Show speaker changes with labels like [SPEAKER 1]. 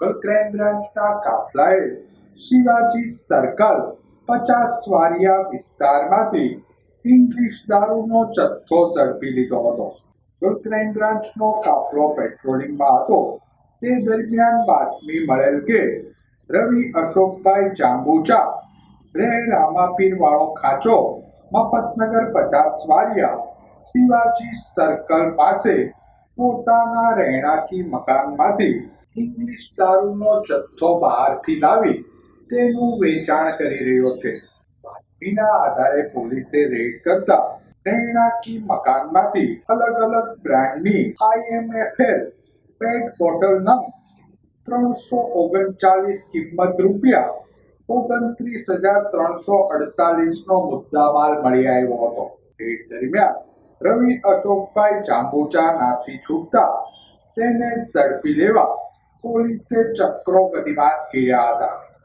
[SPEAKER 1] Crime બ્રાન્ચના કાફલાએ Shivaji circle 50 વારિયા વિસ્તારમાંથી English દારૂનો જથ્થો ઝડપી લીધો હતો. ક્રાઇમ બ્રાન્ચનો કાફલો પેટ્રોલિંગમાં હતો તે દરમિયાન બાતમી મળેલ કે રવિ અશોકભાઈ જાંબુચા રે રામાપીર વાળો ખાંચો મફતનગર 50 વારિયા શિવાજી સર્કલ પાસે પોતાના રહેણાંકી મકાનમાંથી ઇંગ્લિશ દારૂનો જથ્થો બહારથી લાવી તેનું વેચાણ કરી રહ્યો છે. બાતમીના આધારે પોલીસે રેડ કરતા રહેણાંકી મકાનમાંથી અલગ અલગ બ્રાન્ડની IMFL પેટ બોટલ નંગ 339 કિંમત ₹29,348 નો મુદ્દામાલ મળી આવ્યો હતો. રેડ દરમિયાન રવિ અશોકભાઈ જાંબુચા નાસી છૂટતા તેને ઝડપી લેવા પોલીસે ચક્રો ગતિમાન કર્યા હતા.